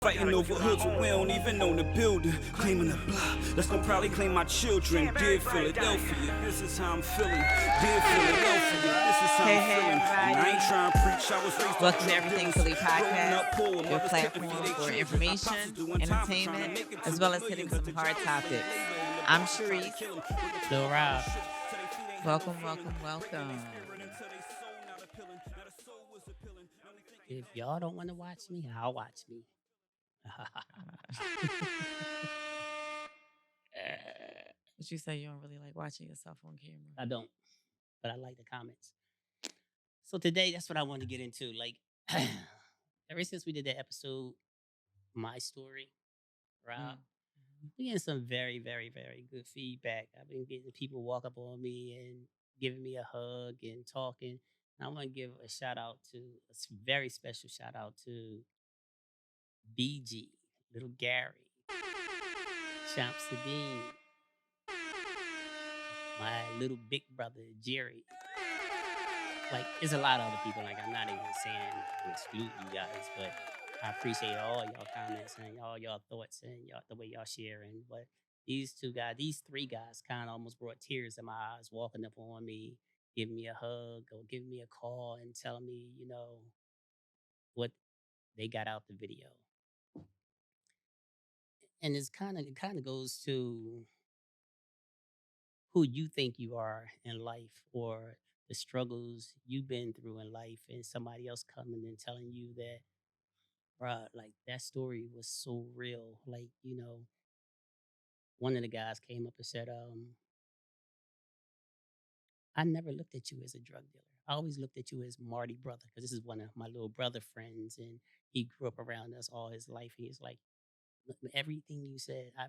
Fighting over hoods when we don't even own the building. Claiming the block, let's go probably claim my children. Dear Philadelphia, this is how I'm feeling. Dear Philadelphia, this is how I'm feeling. And I ain't trying to preach, I was raised Welcome to Everything Philly Podcast, your platform for information, entertainment, as well as hitting some hard topics. I'm Sharice. Lil Rob. Welcome. If y'all don't want to watch me, I'll watch me. But you say you don't really like watching yourself on camera. I don't, but I like the comments. So today, that's what I want to get into. Like, ever since we did that episode, My Story, Rob, we getting some very, very, very good feedback. I've been getting people walk up on me and giving me a hug and talking. And I want to give a shout out to a very special shout out to BG, little Gary, Shamsuddin, my little big brother Jerry. Like, there's a lot of other people. Like, I'm not even saying to exclude you guys, but I appreciate all y'all comments and all y'all thoughts and the way y'all sharing. But these three guys, kind of almost brought tears in my eyes, walking up on me, giving me a hug or giving me a call and telling me, what they got out the video. And it kind of goes to who you think you are in life, or the struggles you've been through in life, and somebody else coming and telling you that, bruh, like, that story was so real. Like, one of the guys came up and said, I never looked at you as a drug dealer. I always looked at you as Marty brother, because this is one of my little brother friends, and he grew up around us all his life. He's like, everything you said, I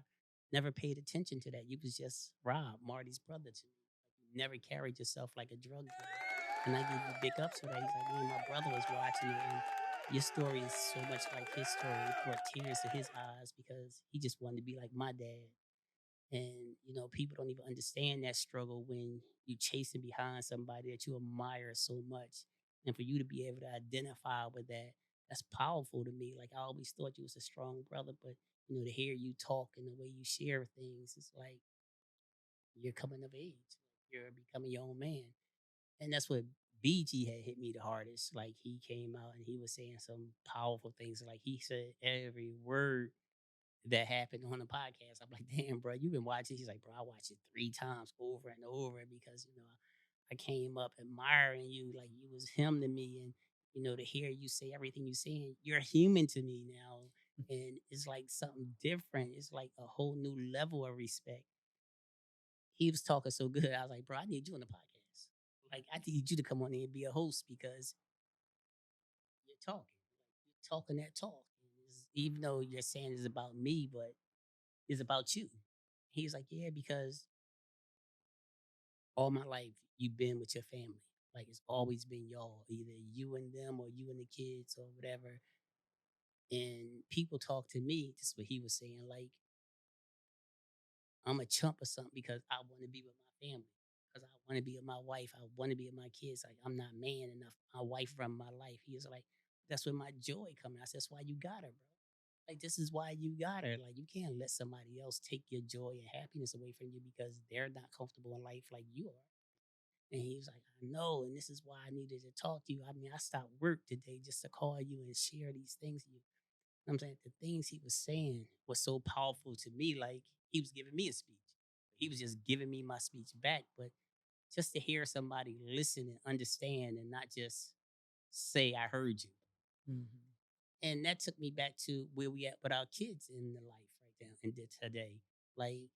never paid attention to that. You was just Rob, Marty's brother to me. You never carried yourself like a drug dealer. And I give you big ups for that. He's like, man, my brother was watching you, and your story is so much like his story. It brought tears to his eyes because he just wanted to be like my dad. And, people don't even understand that struggle when you chasing behind somebody that you admire so much. And for you to be able to identify with that, that's powerful to me. Like, I always thought you was a strong brother, but, to hear you talk and the way you share things, it's like you're coming of age. You're becoming your own man. And that's what BG had hit me the hardest. Like, he came out and he was saying some powerful things. Like, he said every word that happened on the podcast. I'm like, damn, bro, you've been watching. He's like, bro, I watched it 3 times over and over because, I came up admiring you like you was him to me. And, to hear you say everything you saying, you're human to me now. And it's like something different. It's like a whole new level of respect. He was talking so good. I was like, bro, I need you on the podcast. Like, I need you to come on here and be a host because you're talking. You're talking that talk. Even though you're saying it's about me, but it's about you. He's like, yeah, because all my life you've been with your family. Like, it's always been y'all, either you and them or you and the kids or whatever. And people talk to me, this is what he was saying, like, I'm a chump or something because I want to be with my family. Because I want to be with my wife. I want to be with my kids. Like, I'm not man enough. My wife run my life. He was like, that's where my joy coming. I said, that's why you got her, bro. Like, this is why you got her. Like, you can't let somebody else take your joy and happiness away from you because they're not comfortable in life like you are. And he was like, I know, and this is why I needed to talk to you. I mean, I stopped work today just to call you and share these things with you. I'm saying the things he was saying was so powerful to me. Like, he was giving me a speech. He was just giving me my speech back. But just to hear somebody listen and understand and not just say, I heard you. Mm-hmm. And that took me back to where we at with our kids in the life right now and today. Like,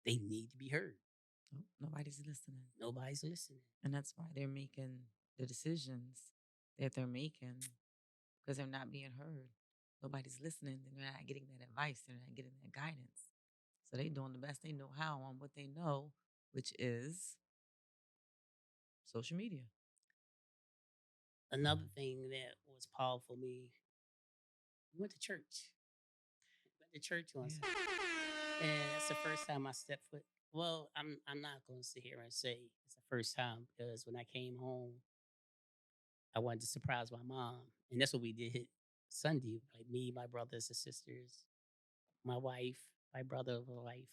they need to be heard. Nobody's listening. Nobody's listening. And that's why they're making the decisions that they're making because they're not being heard. Nobody's listening. They're not getting that advice. They're not getting that guidance. So they're doing the best they know how on what they know, which is social media. Another thing that was powerful for me, we went to church. Went to church once. Yeah. And that's the first time I stepped foot. Well, I'm not going to sit here and say it's the first time because when I came home, I wanted to surprise my mom. And that's what we did. Sunday, like me, my brothers and sisters, my wife, my brother for life,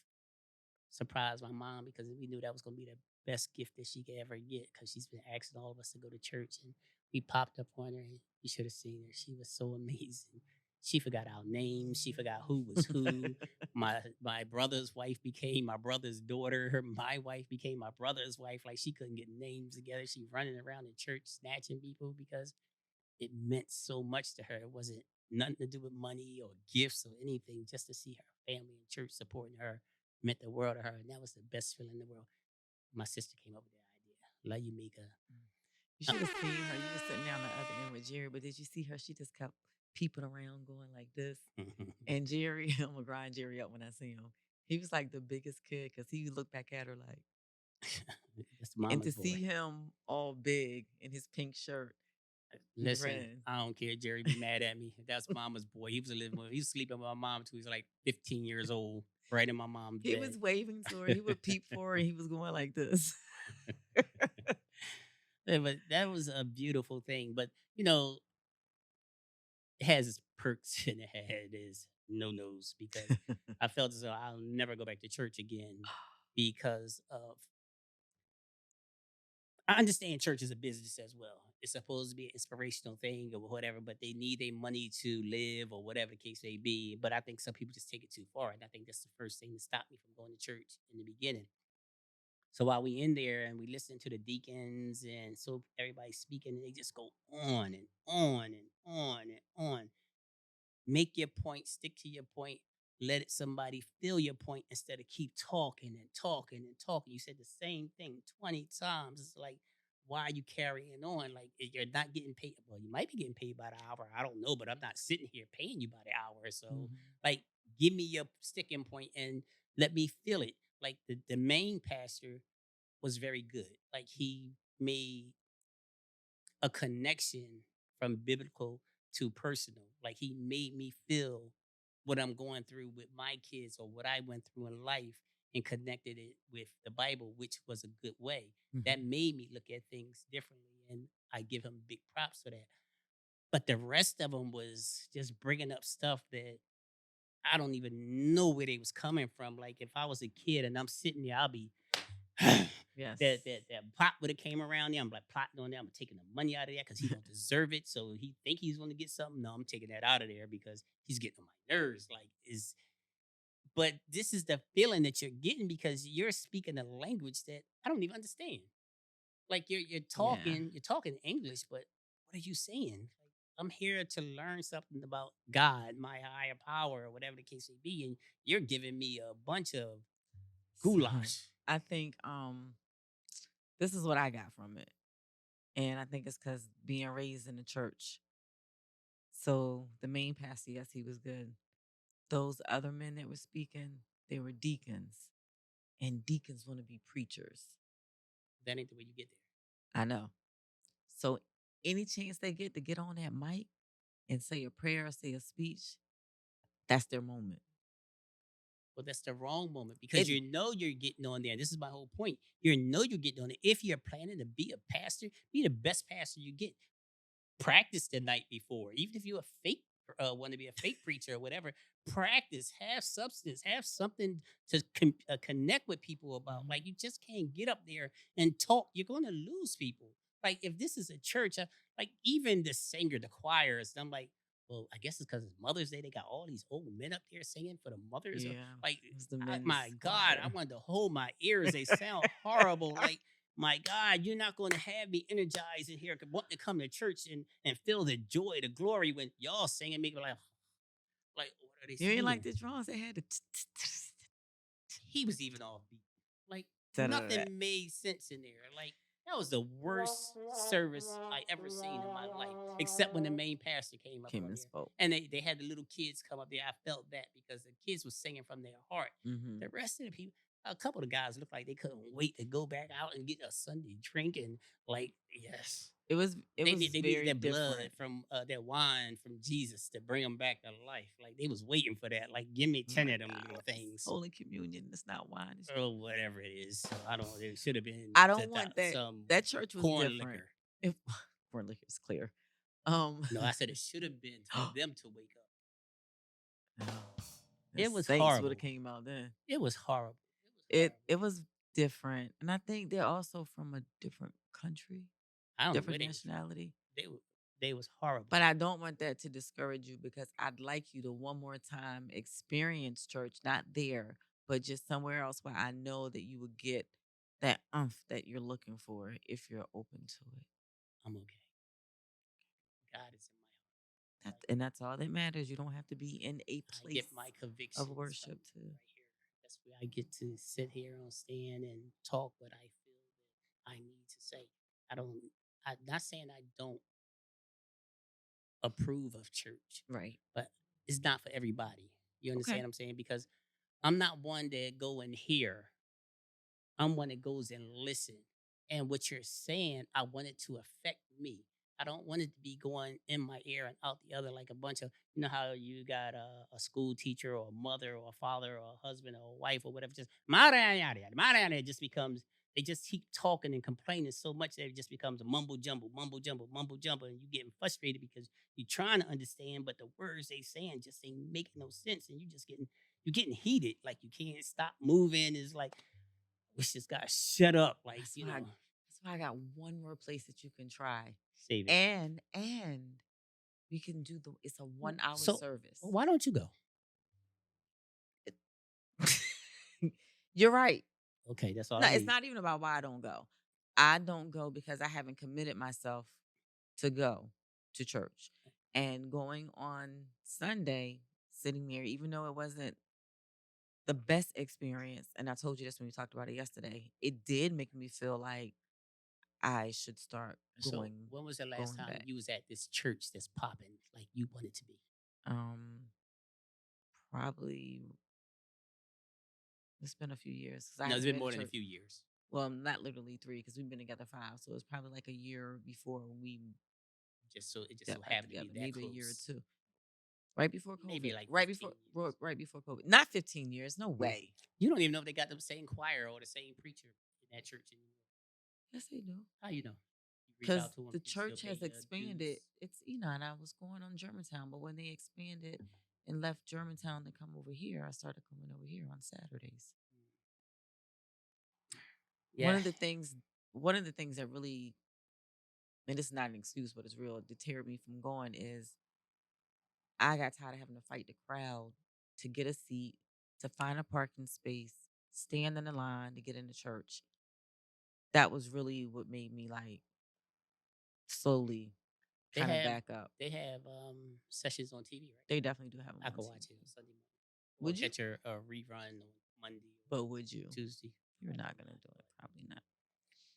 surprised my mom because we knew that was gonna be the best gift that she could ever get because she's been asking all of us to go to church and we popped up on her and you should have seen her. She was so amazing. She forgot our names. She forgot who was who. My brother's wife became my brother's daughter. My wife became my brother's wife. Like she couldn't get names together. She running around in church snatching people because it meant so much to her. It wasn't nothing to do with money or gifts or anything. Just to see her family and church supporting her meant the world to her, and that was the best feeling in the world. My sister came up with that idea. Love you, Mika. You should have seen her. You were sitting down the other end with Jerry, but did you see her? She just kept peeping around, going like this. And Jerry, I'm gonna grind Jerry up when I see him. He was like the biggest kid because he would look back at her like, That's and mama's to see boy. him all big in his pink shirt, he Listen, ran. I don't care. Jerry be mad at me. That's mama's boy. He was living with. He was sleeping with my mom too. He's like 15 years old, right in my mom's He bed. was waving to her. He would peep for her, and he was going like this. Yeah, but that was a beautiful thing. But you know, it has its perks and it had its no nos because I felt as though I'll never go back to church again because of I understand church is a business as well. It's supposed to be an inspirational thing or whatever, but they need their money to live or whatever the case may be. But I think some people just take it too far. And I think that's the first thing that stopped me from going to church in the beginning. So while we in there and we listen to the deacons and so everybody's speaking, and they just go on and on and on and on. Make your point, stick to your point, let somebody feel your point instead of keep talking and talking and talking. You said the same thing 20 times. It's like, why are you carrying on? Like you're not getting paid. Well, you might be getting paid by the hour. I don't know, but I'm not sitting here paying you by the hour. So Mhm. like give me your sticking point and let me feel it. Like the main pastor was very good. Like he made a connection from biblical to personal. Like he made me feel what I'm going through with my kids or what I went through in life and connected it with the Bible, which was a good way. That Mhm. made me look at things differently. And I give him big props for that. But the rest of them was just bringing up stuff that I don't even know where they was coming from. Like if I was a kid and I'm sitting there, I'll be Yes. that pop would have came around there. I'm like plotting on that. I'm taking the money out of there because he don't deserve it. So he think he's going to get something. No, I'm taking that out of there because he's getting on my nerves. Like is, but this is the feeling that you're getting because you're speaking a language that I don't even understand. Like Yeah. you're talking English, but what are you saying? Like, I'm here to learn something about God, my higher power, or whatever the case may be, and you're giving me a bunch of So goulash. I think this is what I got from it. And I think it's because being raised in the church. So the main pastor, yes, he was good. Those other men that were speaking, they were deacons. And deacons want to be preachers. That ain't the way you get there. I know. So any chance they get to get on that mic and say a prayer or say a speech, that's their moment. Well, that's the wrong moment because It you know you're getting on there. This is my whole point. You know you're getting on it. If you're planning to be a pastor, be the best pastor you get. Practice the night before, even if you're a fake want to be a fake preacher or whatever. Practice, have substance, have something to connect with people about. Like Mhm. you just can't get up there and talk. You're going to lose people. Like if this is a church, like even the singer, the choirs, I'm like. Well, I guess it's because it's Mother's Day. They got all these old men up there singing for the mothers. Yeah, Like, it was the men's my God, I choir. wanted to hold my ears. They sound horrible. Like, my God, you're not going to have me energized in here, wanting to come to church and feel the joy, the glory when y'all singing, make me like, what are they You ain't singing? like the drums. They had the He was even off beat. Like da-da-da-da. nothing made sense in there. Like that was the worst service I ever seen in my life, except when the main pastor came up Came on and there spoke. and they had the little kids come up there. I felt that because the kids were singing from their heart. Mm-hmm. The rest of the people, a couple of guys looked like they couldn't wait to go back out and get a Sunday drink and like yes. It was They needed very their blood different. from their wine from Jesus to bring them back to life. Like they was waiting for that. Like give me Oh 10 my of them God. little It's things Holy Communion. It's not wine. It's or whatever it is. So I don't. It should have been I don't want that. some That church was corn different. liquor. If corn liquor is clear. No, I said it should have been for them to wake up. The It was Saints would have horrible. came out then. It was horrible. It was different, and I think they're also from a different country, I don't know where different they was from. nationality. They was horrible. But I don't want that to discourage you because I'd like you to one more time experience church, not there, but just somewhere else where I know that you would get that umph that you're looking for if you're open to it. I'm okay. God is in my heart. That's all that matters. You don't have to be in a I get place my convictions of from worship to. right here. That's where I get to sit here on stand and talk what I feel that I need to say. I don't. I'm not saying I don't approve of church, Right. but it's not for everybody. You understand Okay. what I'm saying? Because I'm not one that go and hear. I'm one that goes and listen. And what you're saying, I want it to affect me. I don't want it to be going in my ear and out the other like a bunch of, you know, how you got a school teacher or a mother or a father or a husband or a wife or whatever, just it just becomes, they just keep talking and complaining so much that it just becomes a mumble jumble, mumble jumble, mumble jumble. And you getting frustrated because you're trying to understand, but the words they saying just ain't making no sense. And you're getting heated. Like you can't stop moving. It's like, we just got shut up. Like, That's why I got one more place that you can try. save it. And we can do it's a 1 hour So service. why don't you go? You're right. Okay, that's all No, I it's need. not even about why I don't go. I don't go because I haven't committed myself to go to church. And going on Sunday, sitting there, even though it wasn't the best experience, and I told you this when we talked about it yesterday, it did make me feel like I should start So when was the last going time back. you was at this church that's popping like you wanted to be? Probably it's been a few years because I No, it's haven't been been more to than a church. few years. Well, not literally 3 because we've been together 5, so it's probably like a year before we It just so got back happened to together, be that maybe a year or close. 2, right before Maybe COVID, like 15 years. right before COVID, not 15 years, no way. You don't even know if they got the same choir or the same preacher in that church anymore. Yes, they do. How you know? You reach Because out to them. the church has expanded. It's and I was going on Germantown, but when they expanded and left Germantown to come over here, I started coming over here on Saturdays. Yeah. One of the things that really, and this is not an excuse, but it's real, deterred me from going is I got tired of having to fight the crowd to get a seat, to find a parking space, stand in the line to get into church. That was really what made me like slowly They kind of have back up. they have sessions on TV, right? They definitely do have them I on could TV. watch it on Sunday morning. Would you? Catch a rerun on Monday. But would you? Tuesday. You're not gonna do it. Probably not.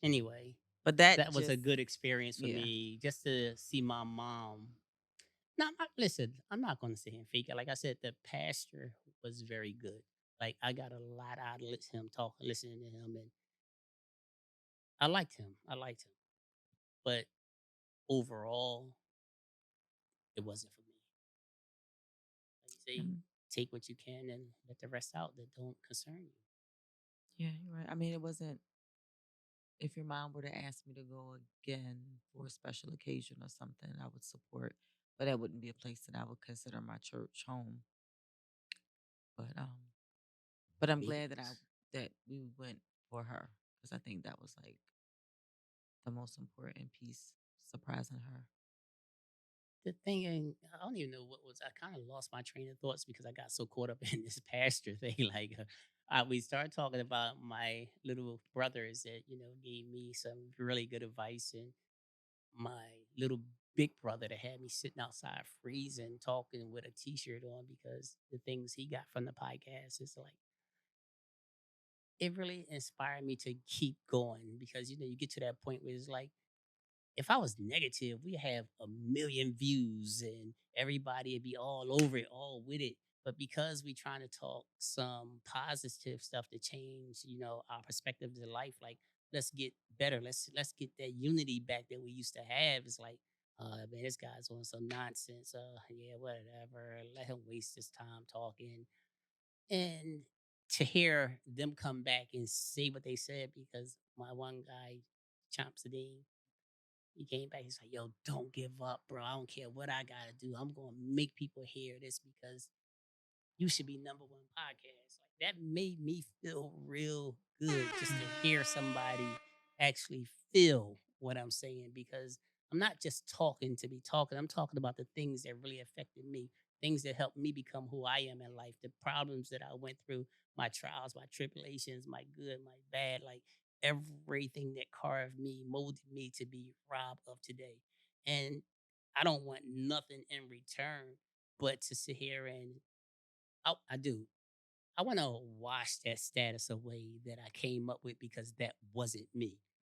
Anyway, But that was a good experience for me just to see my mom. Now, listen, I'm not going to sit here and fake it. Like I said, the pastor was very good. Like I got a lot out of him talking, listening to him, and I liked him. But overall, it wasn't for me. Like you say, take what you can and let the rest out that don't concern you. Yeah, you're right. I mean, it wasn't. If your mom were to ask me to go again for a special occasion or something, I would support. But that wouldn't be a place that I would consider my church home. But I'm glad that we went for her because I think that was like the most important piece, surprising her. The thing, and I don't even know what was. I kind of lost my train of thoughts because I got so caught up in this pastor thing. Like, we started talking about my little brothers that gave me some really good advice, and my little big brother that had me sitting outside freezing, talking with a t-shirt on because the things he got from the podcast is like it really inspired me to keep going because you get to that point where it's like if I was negative, we have a million views and everybody would be all over it, all with it. But because we trying to talk some positive stuff to change, our perspective to life, like let's get better. Let's get that unity back that we used to have. It's like, man, this guy's on some nonsense. Yeah, whatever. Let him waste his time talking. And to hear them come back and say what they said, because my one guy, Chomp Sadine, He came back. He's like, "Yo, don't give up, bro. I don't care what I gotta do. I'm gonna make people hear this because you should be number one podcast." Like that made me feel real good just to hear somebody actually feel what I'm saying because I'm not just talking to be talking. I'm talking about the things that really affected me, things that helped me become who I am in life, the problems that I went through, my trials, my tribulations, my good, my bad, like everything that carved me, molded me to be Rob of today. And I don't want nothing in return but to sit here and I do. I want to wash that status away that I came up with because that wasn't me.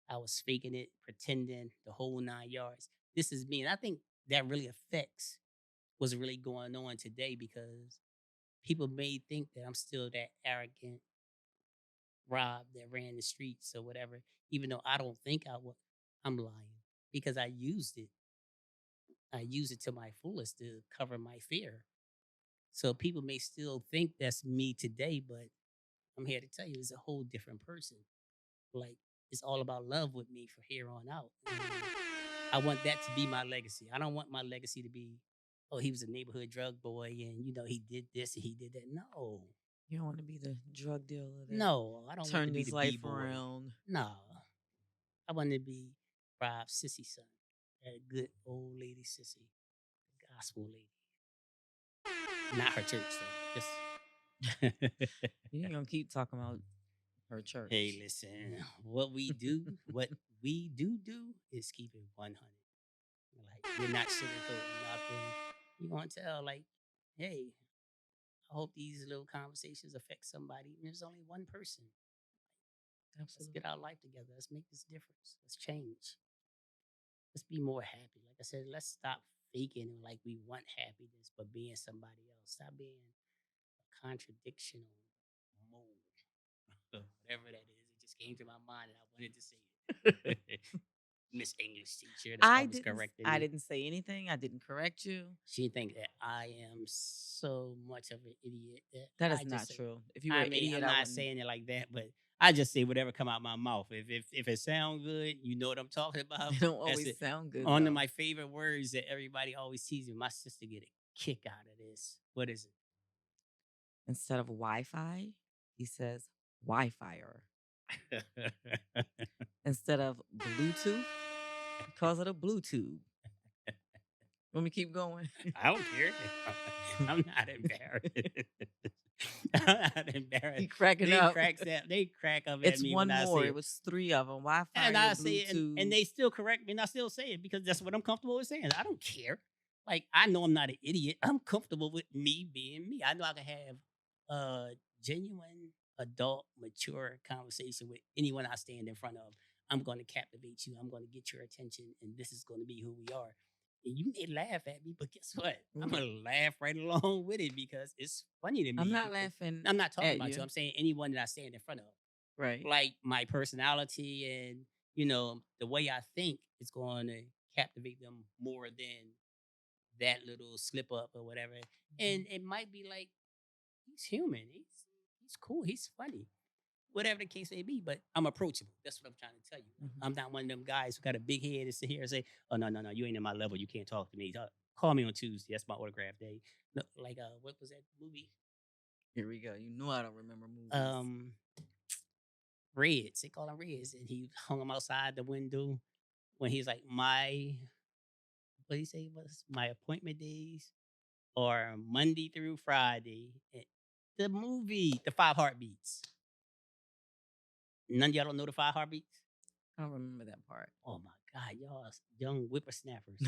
I was faking it, pretending the whole 9 yards. This is me. And I think that really affects what's really going on today because people may think that I'm still that arrogant Rob that ran the streets or whatever, even though I don't think I was. I'm lying because I used it. I used it to my fullest to cover my fear. So people may still think that's me today, but I'm here to tell you it's a whole different person. Like it's all about love with me from here on out. And I want that to be my legacy. I don't want my legacy to be, oh, he was a neighborhood drug boy and he did this and he did that. No. You don't want to be the drug dealer that No, I don't want to turned be his the B life boy. around. No. I want to be Rob's sissy son. That good old lady sissy. Gospel lady. Not her church though. Just You ain't gonna keep talking about her church. hey, listen, what we do is keep it 100. Like, we're not sugarcoating nothing. You're going to tell, like, hey, I hope these little conversations affect somebody. And there's only one person. Let's Absolutely. get our life together. Let's make this difference. Let's change. Let's be more happy. Like I said, let's stop faking like we want happiness, but being somebody else. Stop being a contradictional mode. Whatever that is. It just came to my mind and I wanted to say it. Miss English teacher that's always correcting I me. didn't say anything. I didn't correct you. She think that I am so much of an idiot that That is I not just say. true. If you were I an mean, idiot, I'm I not wouldn't. saying it like that, but I just say whatever come out my mouth. If it sounds good, you know what I'm talking about. They don't That's always it. sound good One though. of my favorite words that everybody always teases me. My sister get a kick out of this. What is Instead of Wi-Fi, he says Wi-Fi-er. it? Instead of Bluetooth, he calls it a Bluetooth. Let me keep going. I don't care. I'm not embarrassed. I'm not embarrassed. He cracking up. They crack up at It's me one when I more. say It it. was 3 of them. Wi-Fi And or I say it, Bluetooth. and they still correct me, and I still say it because that's what I'm comfortable with saying. I don't care. Like I know I'm not an idiot. I'm comfortable with me being me. I know I can have a genuine, adult, mature conversation with anyone I stand in front of. I'm going to captivate you. I'm going to get your attention, and this is going to be who we are. And you may laugh at me, but guess what? I'm Right. gonna laugh right along with it because it's funny to me. I'm not because- laughing I'm not talking at about you. you. I'm saying anyone that I stand in front of Right. like my personality and the way I think is going to captivate them more than that little slip up or whatever. And it might be like he's human. He's cool. He's funny. Whatever the case may be, but I'm approachable. That's what I'm trying to tell you. Mhm. I'm not one of them guys who got a big head and sit here and say, "Oh no, you ain't in my level. You can't talk to me. Call me on Tuesday. That's my autograph day." No, like what was that movie? Here we go. You know I don't remember movies. Reds. They call him Reds, and he hung him outside the window when he's like, my what did he say was my appointment days or Monday through Friday. The movie, The Five Heartbeats. None of y'all don't know The Five Heartbeats. I don't remember that part. Oh my God, y'all young whippersnappers.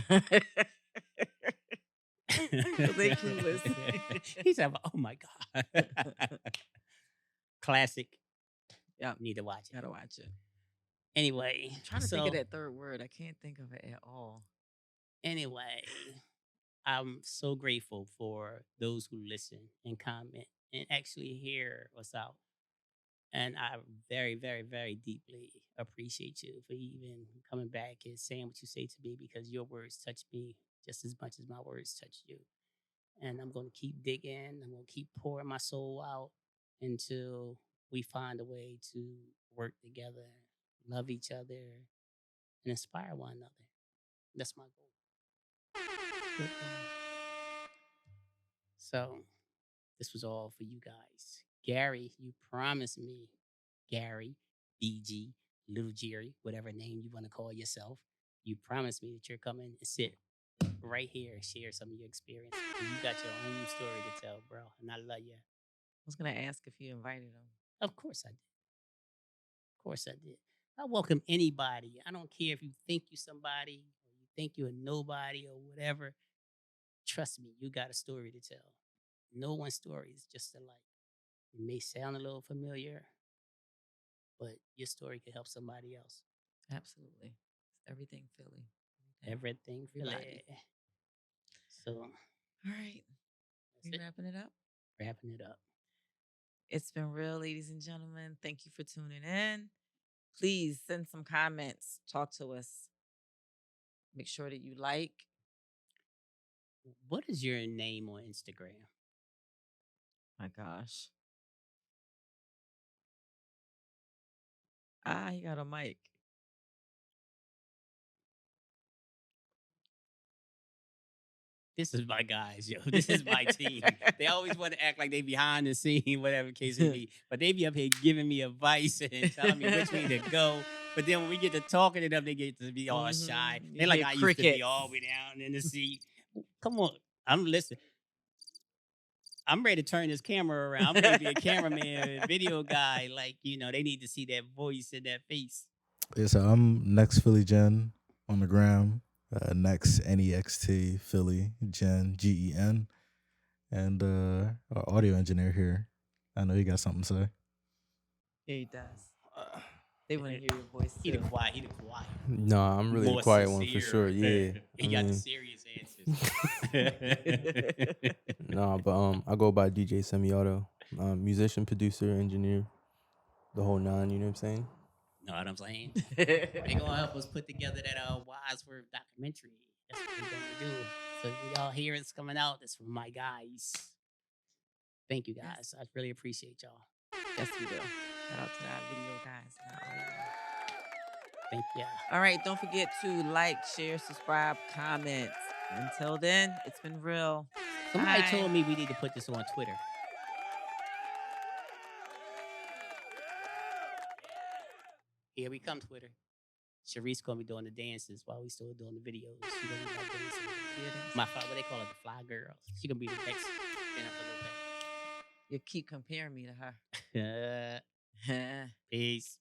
They clueless. He said, "Oh my God." Classic. Yeah, Need to watch it. gotta watch it. Anyway, I'm trying to think of that third word. I can't think of it at all. Anyway, I'm so grateful for those who listen and comment and actually hear us out. And I very, very, very deeply appreciate you for even coming back and saying what you say to me because your words touch me just as much as my words touch you. And I'm going to keep digging. I'm going to keep pouring my soul out until we find a way to work together, love each other, and inspire one another. That's my goal. Good goal. So this was all for you guys. Gary, you promised me, Gary, BG, Little Jerry, whatever name you want to call yourself, you promised me that you're coming and sit right here and share some of your experience. You got your own story to tell, bro. And I love you. I was gonna ask if you invited them. Of course I did. Of course I did. I welcome anybody. I don't care if you think you somebody or you think you're a nobody or whatever. Trust me, you got a story to tell. No one's story is just alike. It may sound a little familiar, but your story could help somebody else. Absolutely. It's everything Philly. Everything Philly. Everybody. So All right. that's We it. wrapping it up. Wrapping it up. It's been real, ladies and gentlemen. Thank you for tuning in. Please send some comments. Talk to us. Make sure that you like. What is your name on Instagram? My gosh. He got a mic. This is my guys, yo. This is my team. They always want to act like they behind the scene, whatever case it be. But they be up here giving me advice and telling me which way to go. But then when we get to talking to them, they get to be all shy. You They like hear I used to be crickets. all the way down in the seat. Come on. I'm listening. I'm ready to turn this camera around. I'm ready to be a cameraman, video guy. Like, they need to see that voice and that face. Yeah, so I'm Next Philly Gen on the gram. Next NEXT Philly Gen GEN, and our audio engineer here. I know you got something to say. Yeah, he does. They want to hear your voice He the too. quiet. No, I'm really More the quiet one for sincere. sure. Yeah, He got the serious answers. No, but I go by DJ Semi-Auto. Musician, producer, engineer, the whole nine. You know what I'm saying? Know what I'm saying? They gonna help us put together that Wadsworth documentary. That's what we're gonna do. So when y'all hear it's coming out, that's from my guys. Thank you guys. I really appreciate y'all. Yes, we do. Shout out to our video guys. and our audio. Thank you. All right, don't forget to like, share, subscribe, comment. Until then, it's been real. Somebody Bye. told me we need to put this on Twitter. Here we come, Twitter. Sharice gonna be doing the dances while we still doing the videos. She gonna be like dancing. My what they call it, the fly girl. She gonna be the next spin up a little bit. You keep comparing me to her. Peace.